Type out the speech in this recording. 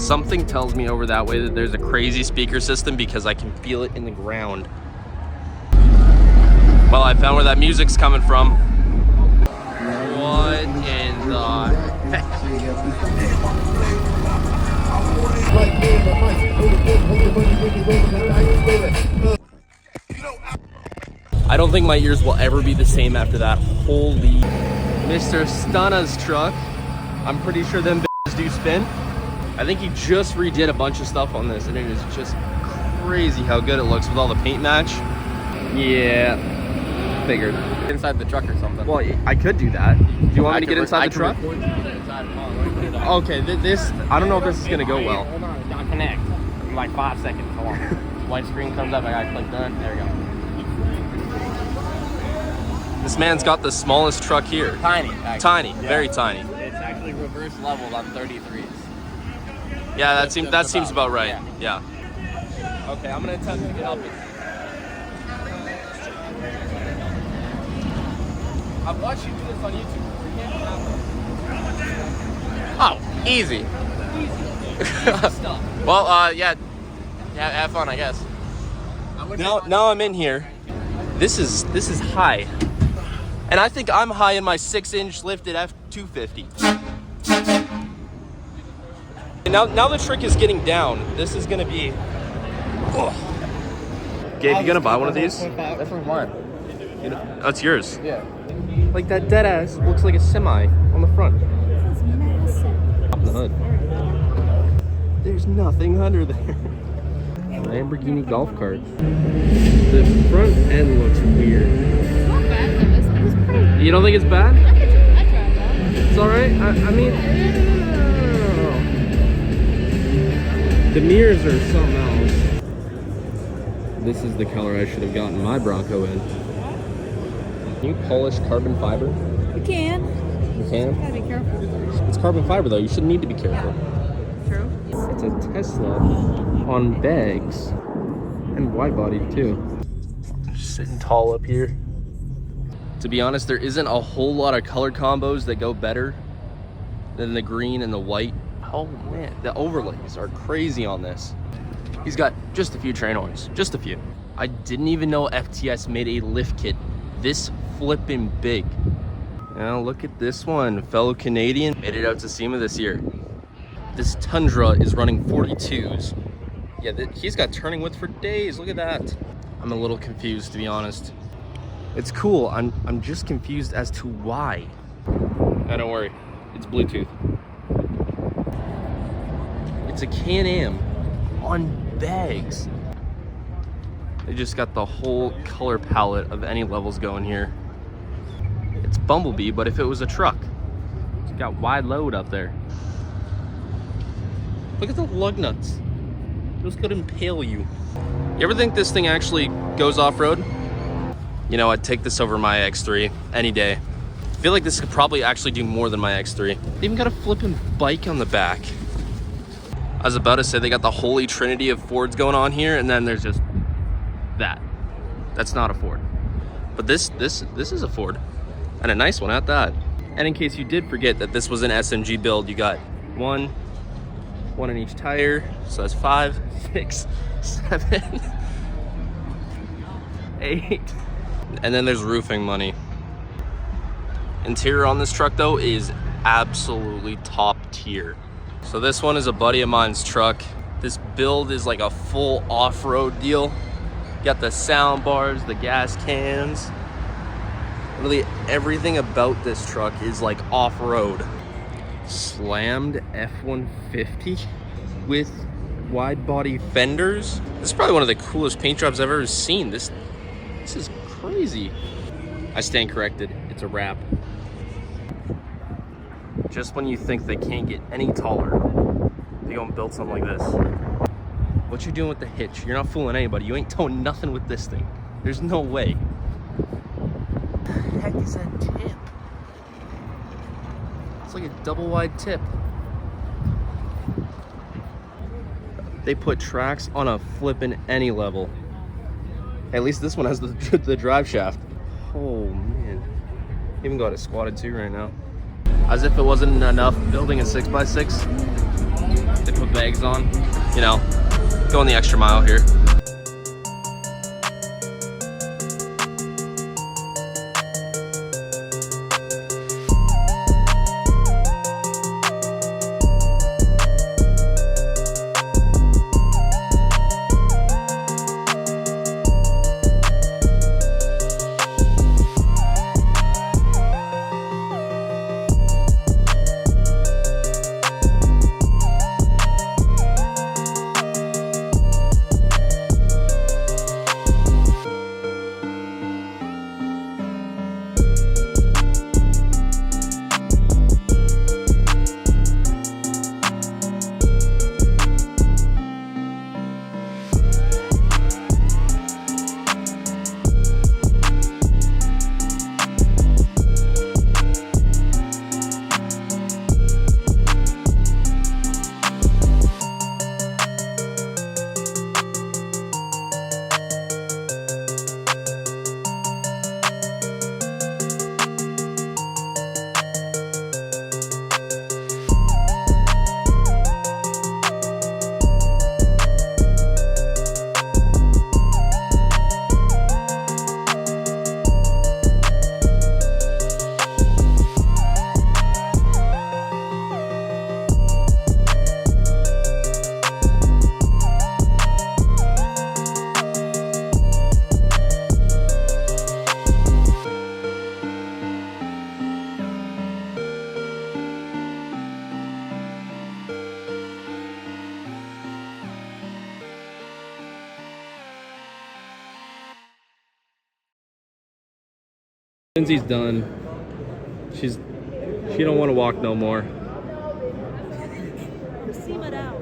Something tells me over that way that there's a crazy speaker system because I can feel it in the ground. Well, I found where that music's coming from. What in the heck? I don't think my ears will ever be the same after that. Holy. Mr. Stunna's truck. I'm pretty sure them bitches do spin. I think he just redid a bunch of stuff on this and it is just crazy how good it looks with all the paint match. Yeah, figured. Inside the truck or something. Well, I could do that. Do you want me to get inside the truck? Okay, this, I don't know if this is gonna go well. Hold on, I'll connect. In like 5 seconds, hold on. White screen comes up, I gotta click done. There we go. This man's got the smallest truck here. Tiny, actually. Tiny, Yeah. very tiny. It's actually reverse leveled on 33s. Yeah, that seems about right. Yeah. Okay, I'm gonna attempt to help it. I've watched you do this on YouTube. Oh, easy. Well, yeah, have fun, I guess. Now I'm in here. This is high, and I think I'm high in my 6-inch lifted F250. And now the trick is getting down. This is gonna be. Oh. Gabe, you gonna buy one of these? This one's mine. That's yours. Yeah. Like that dead ass looks like a semi on the front. Up the hood. There's nothing under there. Lamborghini golf cart. The front end looks weird. It's not bad though. It's pretty. You don't think it's bad? I tried that. It's alright. I mean, the mirrors are something else. This is the color I should have gotten my Bronco in. Can you polish carbon fiber? You can. You can? Gotta be careful. It's carbon fiber though. You shouldn't need to be careful. True. It's a Tesla on bags and wide bodied too. Just sitting tall up here. To be honest, there isn't a whole lot of color combos that go better than the green and the white. Oh man, the overlays are crazy on this. He's got just a few train horns, just a few. I didn't even know FTS made a lift kit this flippin' big. Now look at this one, fellow Canadian. Made it out to Sema this year. This Tundra is running 42s. Yeah, he's got turning width for days, look at that. I'm a little confused, to be honest. It's cool, I'm just confused as to why. Now don't worry, it's Bluetooth. It's a Can-Am on bags. They just got the whole color palette of any levels going here. It's Bumblebee, but if it was a truck. It's got wide load up there. Look at the lug nuts. Those could impale you. You ever think this thing actually goes off-road? You know, I'd take this over my X3 any day. I feel like this could probably actually do more than my X3. They even got a flipping bike on the back. I was about to say they got the holy trinity of Fords going on here, and then there's just that. That's not a Ford. But this is a Ford, and a nice one at that. And in case you did forget that this was an SMG build, you got one in each tire, so that's 5, 6, 7, 8. And then there's roofing money. Interior on this truck though is absolutely top tier. So this one is a buddy of mine's truck. This build is like a full off-road deal. Got the sound bars, the gas cans. Literally everything about this truck is like off-road. Slammed F-150 with wide body fenders. This is probably one of the coolest paint jobs I've ever seen. This is crazy. I stand corrected, it's a wrap. Just when you think they can't get any taller, they go and build something like this. What you doing with the hitch? You're not fooling anybody. You ain't towing nothing with this thing. There's no way. What the heck is that tip? It's like a double wide tip. They put tracks on a flippin' any level. At least this one has the drive shaft. Oh man. Even got it squatted too right now. As if it wasn't enough building a 6x6. They put bags on, you know, going the extra mile here. Lindsay's done. She don't want to walk no more. Sema out.